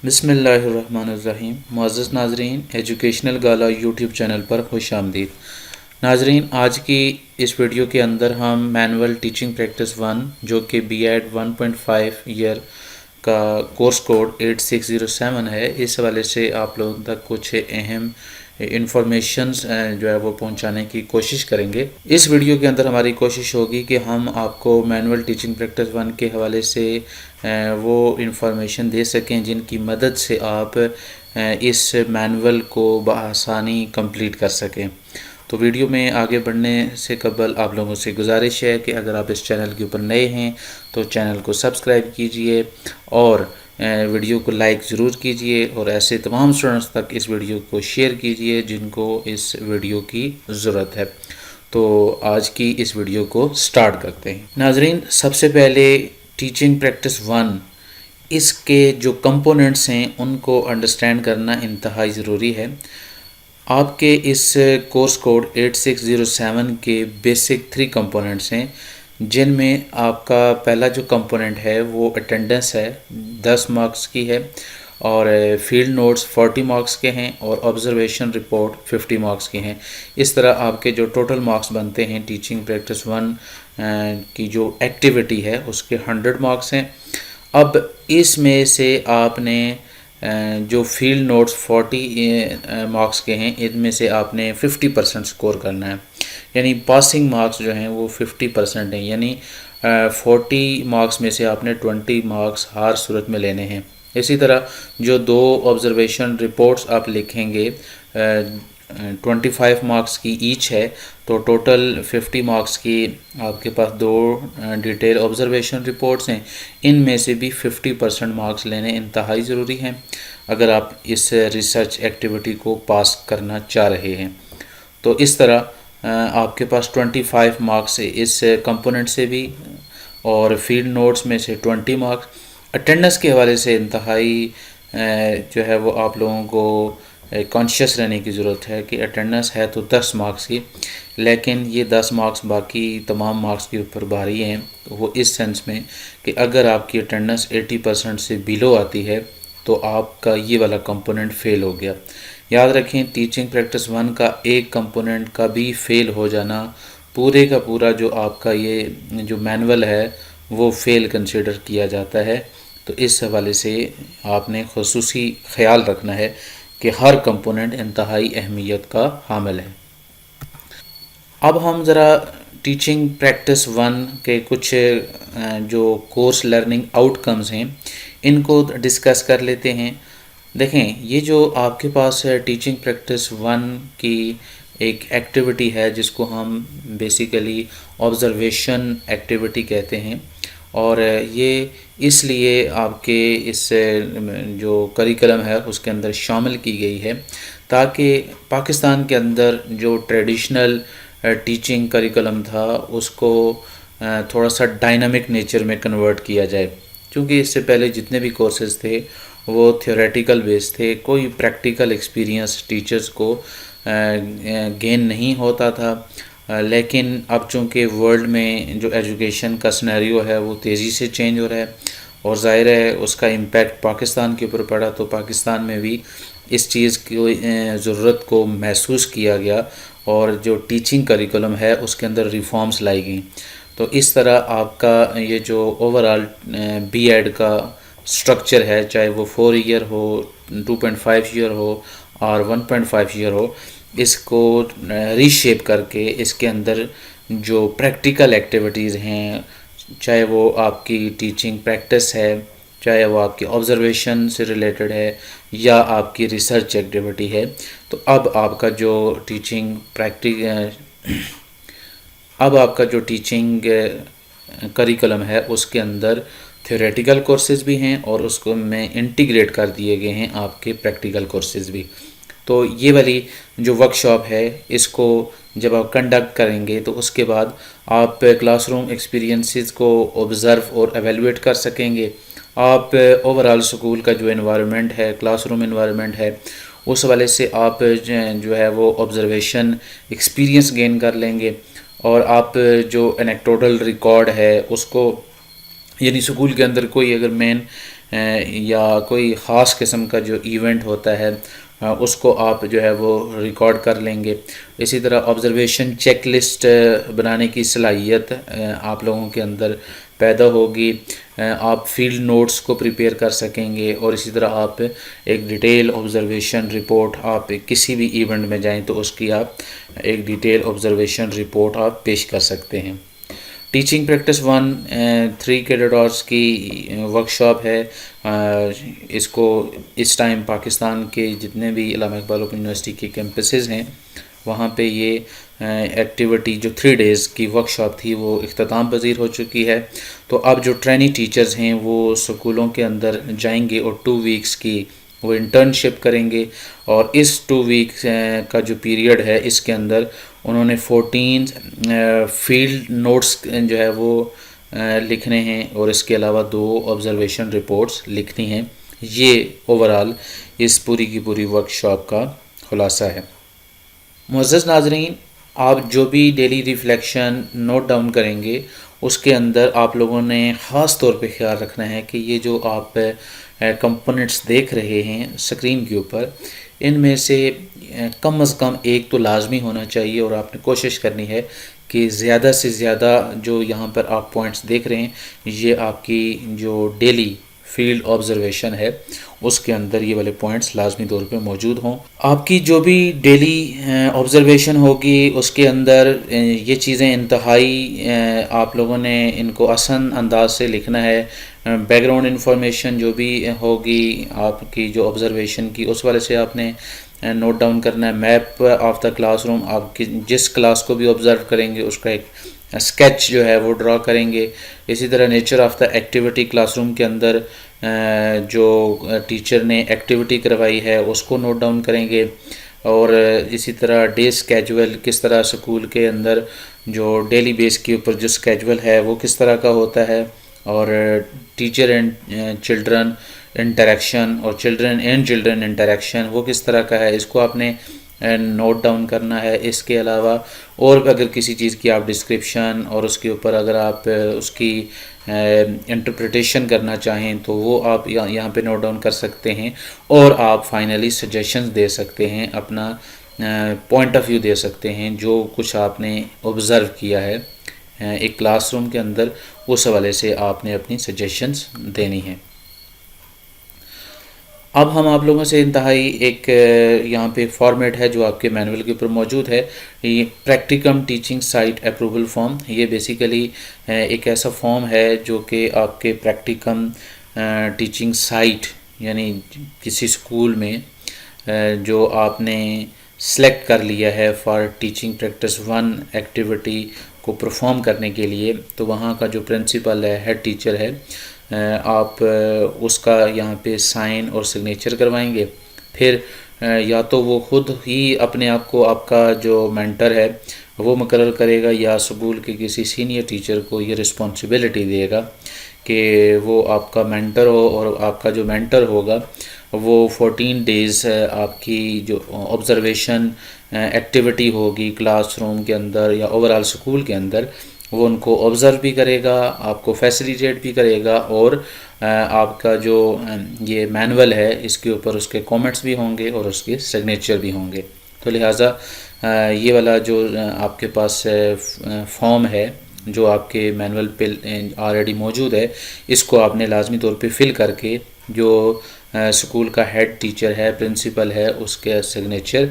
بسم اللہ الرحمن الرحیم۔ معزز ناظرین، ایجوکیشنل گالا یوٹیوب چینل پر خوش آمدید۔ ناظرین، آج کی اس ویڈیو کے اندر ہم مینول ٹیچنگ پریکٹس 1 جو کہ بی ایڈ 1.5 ایئر کا کورس کوڈ 8607 ہے، اس حوالے سے آپ لوگوں تک کچھ اہم انفارمیشنز جو ہے وہ پہنچانے کی کوشش کریں گے۔ اس ویڈیو کے اندر ہماری کوشش ہوگی کہ ہم آپ کو مینول ٹیچنگ پریکٹس 1 کے حوالے سے وہ انفارمیشن دے سکیں جن کی مدد سے آپ اس مینول کو بآسانی کمپلیٹ کر سکیں۔ تو ویڈیو میں آگے بڑھنے سے قبل آپ لوگوں سے گزارش ہے کہ اگر آپ اس چینل کے اوپر نئے ہیں تو چینل کو سبسکرائب کیجئے اور ویڈیو کو لائک ضرور کیجئے، اور ایسے تمام اسٹوڈنٹس تک اس ویڈیو کو شیئر کیجئے جن کو اس ویڈیو کی ضرورت ہے۔ تو آج کی اس ویڈیو کو سٹارٹ کرتے ہیں۔ ناظرین، سب سے پہلے ٹیچنگ پریکٹس 1، اس کے جو کمپوننٹس ہیں ان کو انڈرسٹینڈ کرنا انتہائی ضروری ہے۔ آپ کے اس کورس کوڈ 8607 کے بیسک 3 کمپوننٹس ہیں، جن میں آپ کا پہلا جو کمپوننٹ ہے وہ اٹینڈنس ہے، 10 مارکس کی ہے، اور فیلڈ نوٹس 40 مارکس کے ہیں، اور آبزرویشن رپورٹ 50 مارکس کے ہیں۔ اس طرح آپ کے جو ٹوٹل مارکس بنتے ہیں ٹیچنگ پریکٹس 1 کی جو ایکٹیویٹی ہے اس کے 100 مارکس ہیں۔ اب اس میں سے آپ نے جو فیلڈ نوٹس 40 مارکس کے ہیں، ان میں سے آپ نے 50% سکور کرنا ہے، یعنی پاسنگ مارکس جو ہیں وہ 50% ہیں، یعنی 40 مارکس میں سے آپ نے 20 مارکس ہر صورت میں لینے ہیں۔ اسی طرح جو 2 آبزرویشن رپورٹس آپ لکھیں گے 25 مارکس کی ایچ ہے، تو ٹوٹل 50 مارکس کی آپ کے پاس 2 ڈیٹیل آبزرویشن رپورٹس ہیں۔ ان میں سے بھی 50% مارکس لینے انتہائی ضروری ہیں اگر آپ اس ریسرچ ایکٹیویٹی کو پاس کرنا چاہ رہے ہیں۔ تو اس طرح آپ کے پاس 25 مارکس اس کمپوننٹ سے بھی، اور فیلڈ نوٹس میں سے 20 مارکس۔ اٹینڈنس کے حوالے سے انتہائی جو ہے وہ آپ لوگوں کو کانشیس رہنے کی ضرورت ہے کہ اٹینڈنس ہے تو 10 مارکس کی، لیکن یہ 10 مارکس باقی تمام مارکس کے اوپر بھاری ہیں، وہ اس سینس میں کہ اگر آپ کی اٹینڈنس 80% سے بیلو آتی ہے تو آپ کا یہ والا کمپوننٹ فیل ہو گیا۔ یاد رکھیں، ٹیچنگ پریکٹس 1 کا ایک کمپوننٹ کا بھی فیل ہو جانا پورے کا پورا جو آپ کا یہ جو مینول ہے وہ فیل کنسیڈر کیا جاتا ہے۔ تو اس حوالے سے آپ نے خصوصی خیال رکھنا ہے کہ ہر کمپوننٹ انتہائی اہمیت کا حامل ہے۔ اب ہم ذرا ٹیچنگ پریکٹس 1 کے کچھ جو کورس لرننگ آؤٹ کمز ہیں ان کو ڈسکس کر لیتے ہیں۔ دیکھیں، یہ جو آپ کے پاس ٹیچنگ پریکٹس 1 کی ایک ایکٹیویٹی ہے جس کو ہم بیسیکلی آبزرویشن ایکٹیویٹی کہتے ہیں، اور یہ اس لیے آپ کے اس جو کریکلم ہے اس کے اندر شامل کی گئی ہے تاکہ پاکستان کے اندر جو ٹریڈیشنل ٹیچنگ کریکلم تھا اس کو تھوڑا سا ڈائنامک نیچر میں کنورٹ کیا جائے، کیونکہ اس سے پہلے جتنے بھی کورسز تھے وہ تھیوریٹیکل بیس تھے، کوئی پریکٹیکل ایکسپیرینس ٹیچرز کو گین نہیں ہوتا تھا۔ لیکن اب چونکہ ورلڈ میں جو ایجوکیشن کا سنیریو ہے وہ تیزی سے چینج ہو رہا ہے، اور ظاہر ہے اس کا امپیکٹ پاکستان کے اوپر پڑا، تو پاکستان میں بھی اس چیز کی ضرورت کو محسوس کیا گیا، اور جو ٹیچنگ کریکولم ہے اس کے اندر ریفارمز لائی گئیں۔ تو اس طرح آپ کا یہ جو اوورآل بی ایڈ کا سٹرکچر ہے، چاہے وہ 4 ایئر ہو، 2.5 ایئر ہو اور 1.5 ایئر ہو، اس کو ری شیپ کر کے اس کے اندر جو پریکٹیکل ایکٹیویٹیز ہیں، چاہے وہ آپ کی ٹیچنگ پریکٹس ہے، چاہے وہ آپ کی آبزرویشن سے ریلیٹڈ ہے، یا آپ کی ریسرچ ایکٹیویٹی ہے، تو اب آپ کا جو ٹیچنگ کریکولم ہے اس کے اندر تھیوریٹیکل کورسز بھی ہیں، اور اس کو میں انٹیگریٹ کر دیے گئے ہیں آپ کے پریکٹیکل کورسز بھی۔ تو یہ والی جو ورک شاپ ہے اس کو جب آپ کنڈکٹ کریں گے تو اس کے بعد آپ کلاس روم ایکسپیرینسز کو آبزرو اور ایویلویٹ کر سکیں گے۔ آپ اوورآل سکول کا جو انوائرمنٹ ہے، کلاس روم انوائرمنٹ ہے، اس حوالے سے آپ جو ہے وہ آبزرویشن ایکسپیرینس گین کر لیں گے، اور آپ جو انیکٹوڈل ریکارڈ ہے اس کو، یعنی سکول کے اندر کوئی اگر مین یا کوئی خاص قسم کا جو ایونٹ ہوتا ہے اس کو آپ جو ہے وہ ریکارڈ کر لیں گے۔ اسی طرح آبزرویشن چیک لسٹ بنانے کی صلاحیت آپ لوگوں کے اندر پیدا ہوگی، آپ فیلڈ نوٹس کو پریپیئر کر سکیں گے، اور اسی طرح آپ ایک ڈیٹیل آبزرویشن رپورٹ، آپ کسی بھی ایونٹ میں جائیں تو اس کی آپ ایک ڈیٹیل آبزرویشن رپورٹ آپ پیش کر سکتے ہیں۔ ٹیچنگ پریکٹس 1 3 کریڈٹ آورس کی ورکشاپ ہے۔ اس کو اس ٹائم پاکستان کے جتنے بھی علامہ اقبال اوپن یونیورسٹی کے کیمپسز ہیں وہاں پہ یہ ایکٹیویٹی جو 3 ڈیز کی ورکشاپ تھی وہ اختتام پذیر ہو چکی ہے۔ تو اب جو ٹریننگ ٹیچرز ہیں وہ اسکولوں کے اندر جائیں گے اور 2 ویکس کی وہ انٹرنشپ کریں گے، اور اس 2 ویکس کا جو پیریڈ ہے اس کے اندر انہوں نے 14 فیلڈ نوٹس جو ہے وہ لکھنے ہیں، اور اس کے علاوہ 2 آبزرویشن رپورٹس لکھنی ہیں۔ یہ اوورال اس پوری کی پوری ورکشاپ کا خلاصہ ہے۔ معزز ناظرین، آپ جو بھی ڈیلی ریفلیکشن نوٹ ڈاؤن کریں گے اس کے اندر آپ لوگوں نے خاص طور پہ خیال رکھنا ہے کہ یہ جو آپ کمپوننٹس دیکھ رہے ہیں اسکرین کے اوپر، ان میں سے کم از کم ایک تو لازمی ہونا چاہیے، اور آپ نے کوشش کرنی ہے کہ زیادہ سے زیادہ جو یہاں پر آپ پوائنٹس دیکھ رہے ہیں یہ آپ کی جو ڈیلی فیلڈ آبزرویشن ہے اس کے اندر یہ والے پوائنٹس لازمی طور پہ موجود ہوں۔ آپ کی جو بھی ڈیلی آبزرویشن ہوگی اس کے اندر یہ چیزیں انتہائی آپ لوگوں نے ان کو آسان انداز سے لکھنا ہے۔ بیک گراؤنڈ انفارمیشن جو بھی ہوگی آپ کی جو آبزرویشن کی اس والے سے آپ نے نوٹ ڈاؤن کرنا ہے۔ Map of the class room, آپ کی جس کلاس کو بھی آبزرو کریں گے اس کا ایک اسکیچ جو ہے وہ ڈرا کریں گے۔ اسی طرح nature of the activity, class room کے اندر جو ٹیچر نے ایکٹیویٹی کروائی ہے اس کو نوٹ ڈاؤن کریں گے، اور اسی طرح ڈے اسکیجول، کس طرح اسکول کے اندر جو ڈیلی بیس کے اوپر جو اسکیجول ہے وہ کس طرح کا ہوتا ہے، اور ٹیچر اینڈ چلڈرن انٹریکشن اور چلڈرن اینڈ چلڈرن انٹریکشن وہ کس طرح کا ہے، اس کو آپ نے نوٹ ڈاؤن کرنا ہے۔ اس کے علاوہ اور اگر کسی چیز کی آپ ڈسکرپشن اور اس کے اوپر اگر آپ اس کی انٹرپریٹیشن کرنا چاہیں تو وہ آپ یہاں پہ نوٹ ڈاؤن کر سکتے ہیں، اور آپ فائنلی سجیشنز دے سکتے ہیں، اپنا پوائنٹ آف ویو دے سکتے ہیں جو کچھ آپ نے آبزرو کیا ہے ایک کلاس روم کے اندر، اس حوالے سے آپ نے اپنی سجیشنز دینی ہیں۔ اب ہم آپ لوگوں سے انتہائی ایک یہاں پہ فارمیٹ ہے جو آپ کے مینول کے اوپر موجود ہے، یہ practicum teaching site approval form. یہ بیسیکلی ایک ایسا فارم ہے جو کہ آپ کے پریکٹیکم ٹیچنگ سائٹ یعنی کسی اسکول میں جو آپ نے سلیکٹ کر لیا ہے فار ٹیچنگ پریکٹس 1 ایکٹیویٹی کو پرفارم کرنے کے لیے، تو وہاں کا جو پرنسپل ہے، ہیڈ ٹیچر ہے، آپ اس کا یہاں پہ سائن اور سگنیچر کروائیں گے۔ پھر یا تو وہ خود ہی اپنے آپ کو آپ کا جو مینٹر ہے وہ مقرر کرے گا، یا اسکول کے کسی سینئر ٹیچر کو یہ رسپانسبلٹی دے گا کہ وہ آپ کا مینٹر ہو، اور آپ کا جو مینٹر ہوگا وہ 14 ڈیز آپ کی جو آبزرویشن ایکٹیویٹی ہوگی کلاس روم کے اندر یا اوورال اسکول کے اندر، وہ ان کو آبزرو بھی کرے گا، آپ کو فیسیلیٹیٹ بھی کرے گا، اور آپ کا جو یہ مینول ہے اس کے اوپر اس کے کامنٹس بھی ہوں گے اور اس کے سگنیچر بھی ہوں گے۔ تو لہٰذا یہ والا جو آپ کے پاس فارم ہے جو آپ کے مینول پہ آلریڈی موجود ہے، اس کو آپ نے لازمی طور پہ فل کر کے جو اسکول کا ہیڈ ٹیچر ہے، پرنسپل ہے، اس کے سگنیچر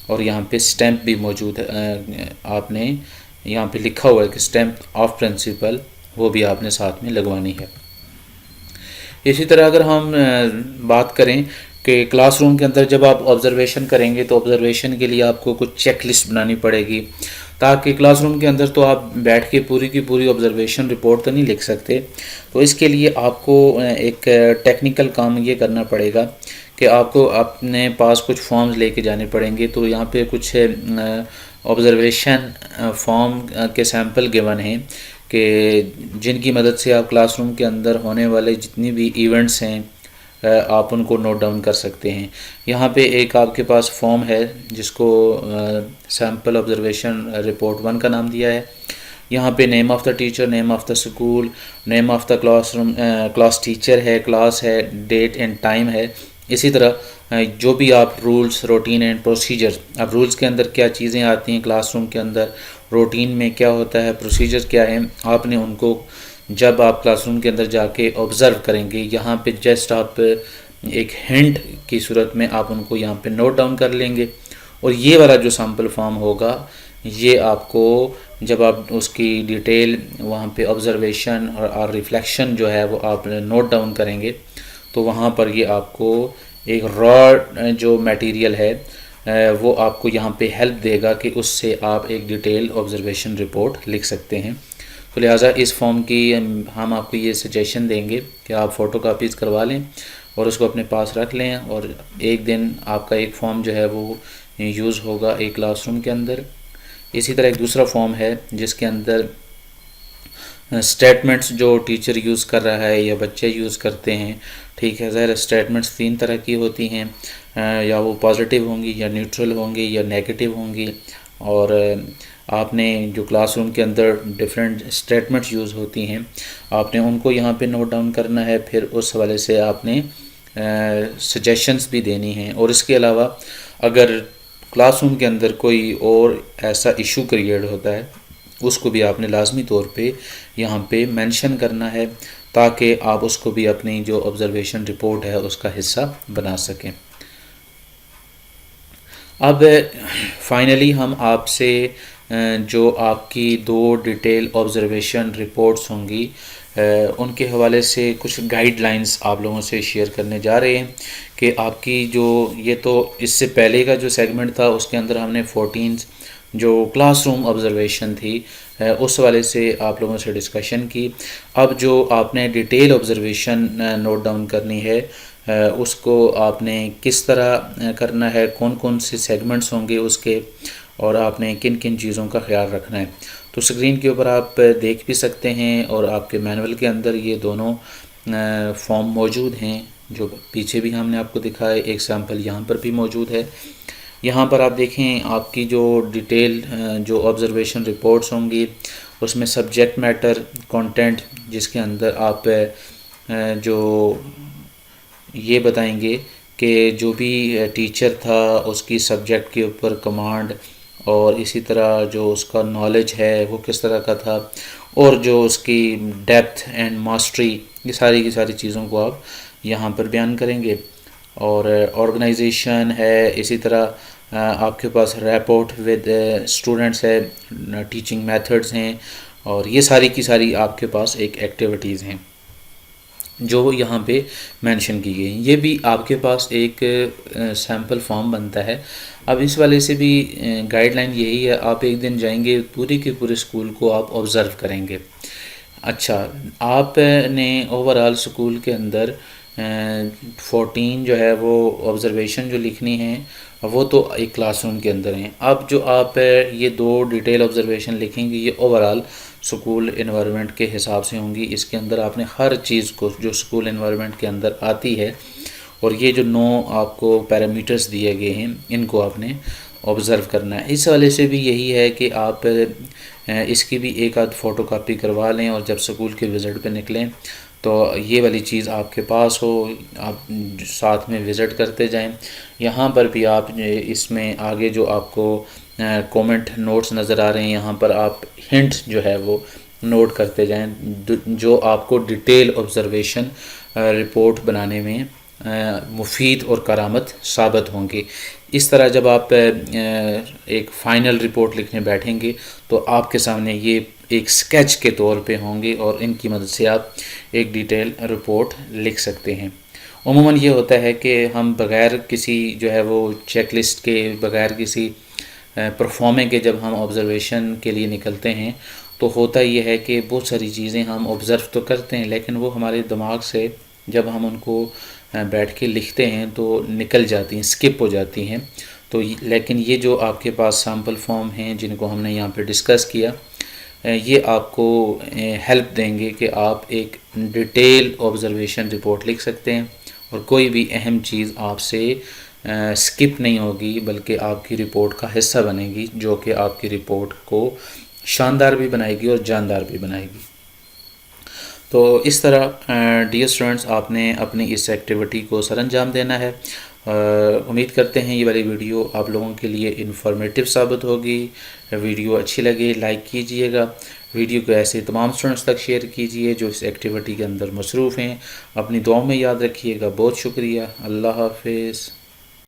اور یہاں پہ اسٹیمپ بھی موجود ہے، آپ نے یہاں پہ لکھا ہوا ہے کہ اسٹیمپ آف پرنسپل، وہ بھی آپ نے ساتھ میں لگوانی ہے۔ اسی طرح اگر ہم بات کریں کہ کلاس روم کے اندر جب آپ آبزرویشن کریں گے تو آبزرویشن کے لیے آپ کو کچھ چیک لسٹ بنانی پڑے گی، تاکہ کلاس روم کے اندر تو آپ بیٹھ کے پوری کی پوری آبزرویشن رپورٹ تو نہیں لکھ سکتے، تو اس کے لیے آپ کو ایک ٹیکنیکل کام یہ کرنا پڑے گا کہ آپ کو اپنے پاس کچھ فارمز لے کے جانے پڑیں گے۔ تو یہاں پہ کچھ آبزرویشن فارم کے سیمپل گیون ہیں کہ جن کی مدد سے آپ کلاس روم کے اندر ہونے والے جتنی بھی ایونٹس ہیں آپ ان کو نوٹ ڈاؤن کر سکتے ہیں۔ یہاں پہ ایک آپ کے پاس فارم ہے جس کو سیمپل آبزرویشن رپورٹ 1 کا نام دیا ہے۔ یہاں پہ name of the teacher, name of the school, name of the class room, class teacher ہے، کلاس ہے، ڈیٹ اینڈ ٹائم ہے. اسی طرح جو بھی آپ رولز، روٹین اینڈ پروسیجر، اب رولز کے اندر کیا چیزیں آتی ہیں کلاس روم کے اندر، روٹین میں کیا ہوتا ہے، پروسیجر کیا ہے، آپ نے ان کو جب آپ کلاس روم کے اندر جا کے آبزرو کریں گے، یہاں پہ جسٹ آپ ایک ہنٹ کی صورت میں آپ ان کو یہاں پہ نوٹ ڈاؤن کر لیں گے. اور یہ والا جو سیمپل فارم ہوگا، یہ آپ کو جب آپ اس کی ڈیٹیل وہاں پہ آبزرویشن اور ریفلیکشن جو ہے وہ آپ نوٹ ڈاؤن کریں گے، تو وہاں پر یہ آپ کو ایک را جو میٹیریل ہے وہ آپ کو یہاں پہ ہیلپ دے گا کہ اس سے آپ ایک ڈیٹیل آبزرویشن رپورٹ لکھ سکتے ہیں. تو لہٰذا اس فارم کی ہم آپ کو یہ سجیشن دیں گے کہ آپ فوٹو کاپیز کروا لیں اور اس کو اپنے پاس رکھ لیں، اور ایک دن آپ کا ایک فارم جو ہے وہ یوز ہوگا ایک کلاس روم کے اندر. اسی طرح ایک دوسرا فارم ہے جس کے اندر اسٹیٹمنٹس جو ٹیچر یوز کر رہا ہے یا بچے یوز کرتے ہیں، ٹھیک ہے. ظاہر اسٹیٹمنٹس 3 طرح کی ہوتی ہیں، یا وہ پازیٹیو ہوں گی، یا نیوٹرل ہوں گی، یا نیگیٹو ہوں گی. اور آپ نے جو کلاس روم کے اندر ڈفرینٹ اسٹیٹمنٹس یوز ہوتی ہیں، آپ نے ان کو یہاں پہ نوٹ ڈاؤن کرنا ہے. پھر اس حوالے سے آپ نے سجیشنز بھی دینی ہیں. اور اس کے علاوہ اگر کلاس روم کے اندر کوئی اور ایسا ایشو کریٹ ہوتا ہے، اس کو بھی آپ نے لازمی طور پہ یہاں پہ مینشن کرنا ہے، تاکہ آپ اس کو بھی اپنی جو آبزرویشن رپورٹ ہے اس کا حصہ بنا سکیں. اب فائنلی ہم آپ سے جو آپ کی 2 ڈیٹیل آبزرویشن رپورٹس ہوں گی، ان کے حوالے سے کچھ گائیڈ لائنز آپ لوگوں سے شیئر کرنے جا رہے ہیں کہ آپ کی جو یہ تو اس سے پہلے کا جو سیگمنٹ تھا اس کے اندر ہم نے 14 جو کلاس روم آبزرویشن تھی اس حوالے سے آپ لوگوں سے ڈسکشن کی. اب جو آپ نے ڈیٹیل آبزرویشن نوٹ ڈاؤن کرنی ہے، اس کو آپ نے کس طرح کرنا ہے، کون کون سے سیگمنٹس ہوں گے اس کے، اور آپ نے کن کن چیزوں کا خیال رکھنا ہے. تو اسکرین کے اوپر آپ دیکھ بھی سکتے ہیں، اور آپ کے مینول کے اندر یہ دونوں فارم موجود ہیں جو پیچھے بھی ہم نے آپ کو دکھائے. ایک سیمپل یہاں پر بھی موجود ہے. یہاں پر آپ دیکھیں آپ کی جو ڈیٹیل جو آبزرویشن رپورٹس ہوں گی، اس میں سبجیکٹ میٹر، کانٹینٹ، جس کے اندر آپ جو یہ بتائیں گے کہ جو بھی ٹیچر تھا اس کی سبجیکٹ کے اوپر کمانڈ، اور اسی طرح جو اس کا نالج ہے وہ کس طرح کا تھا، اور جو اس کی ڈیپتھ اینڈ ماسٹری، یہ ساری کی ساری چیزوں کو آپ یہاں پر بیان کریں گے. اور آرگنائزیشن ہے، اسی طرح آپ کے پاس رپورٹ ود اسٹوڈنٹس ہے، ٹیچنگ میتھڈز ہیں، اور یہ ساری کی ساری آپ کے پاس ایک ایکٹیویٹیز ہیں جو یہاں پہ مینشن کی گئی. یہ بھی آپ کے پاس ایک سیمپل فارم بنتا ہے. اب اس والے سے بھی گائیڈ لائن یہی ہے، آپ ایک دن جائیں گے پورے کے پورے اسکول کو آپ آبزرو کریں گے. اچھا، آپ نے اوور آل اسکول کے اندر 14 جو ہے وہ آبزرویشن جو لکھنی ہیں وہ تو ایک کلاس روم کے اندر ہیں. اب جو آپ یہ 2 ڈیٹیل آبزرویشن لکھیں گے، یہ اوور آل سکول انوائرمنٹ کے حساب سے ہوں گی. اس کے اندر آپ نے ہر چیز کو جو سکول انوائرمنٹ کے اندر آتی ہے، اور یہ جو 9 آپ کو پیرامیٹرز دیے گئے ہیں، ان کو آپ نے آبزرو کرنا ہے. اس حوالے سے بھی یہی ہے کہ آپ اس کی بھی ایک آدھ فوٹو کاپی کروا لیں، اور جب سکول کے وزٹ پہ نکلیں تو یہ والی چیز آپ کے پاس ہو، آپ ساتھ میں وزٹ کرتے جائیں. یہاں پر بھی آپ اس میں آگے جو آپ کو کومنٹ نوٹس نظر آ رہے ہیں، یہاں پر آپ ہنٹ جو ہے وہ نوٹ کرتے جائیں جو آپ کو ڈیٹیل آبزرویشن رپورٹ بنانے میں مفید اور کارآمد ثابت ہوں گے. اس طرح جب آپ ایک فائنل رپورٹ لکھنے بیٹھیں گے تو آپ کے سامنے یہ ایک سکیچ کے طور پہ ہوں گے، اور ان کی مدد سے آپ ایک ڈیٹیل رپورٹ لکھ سکتے ہیں. عموماً یہ ہوتا ہے کہ ہم بغیر کسی جو ہے وہ چیک لسٹ کے، بغیر کسی پرفارمنگ کے جب ہم آبزرویشن کے لیے نکلتے ہیں تو ہوتا یہ ہے کہ بہت ساری چیزیں ہم آبزرو تو کرتے ہیں، لیکن وہ ہمارے دماغ سے جب ہم ان کو بیٹھ کے لکھتے ہیں تو نکل جاتی ہیں، اسکپ ہو جاتی ہیں. تو لیکن یہ جو آپ کے پاس سیمپل فارم ہیں جن کو ہم نے یہاں پہ ڈسکس کیا، یہ آپ کو ہیلپ دیں گے کہ آپ ایک ڈیٹیل آبزرویشن رپورٹ لکھ سکتے ہیں، اور کوئی بھی اہم چیز آپ سے اسکپ نہیں ہوگی، بلکہ آپ کی رپورٹ کا حصہ بنے گی، جو کہ آپ کی رپورٹ کو شاندار بھی بنائے گی اور جاندار بھی بنائے گی۔ تو اس طرح ڈیئر اسٹوڈنٹس آپ نے اپنی اس ایکٹیویٹی کو سر انجام دینا ہے۔ امید کرتے ہیں یہ والی ویڈیو آپ لوگوں کے لیے انفارمیٹیو ثابت ہوگی۔ ویڈیو اچھی لگے لائک کیجئے گا، ویڈیو کو ایسے تمام اسٹوڈنٹس تک شیئر کیجئے جو اس ایکٹیویٹی کے اندر مصروف ہیں۔ اپنی دعاؤں میں یاد رکھیے گا۔ بہت شکریہ، اللہ حافظ۔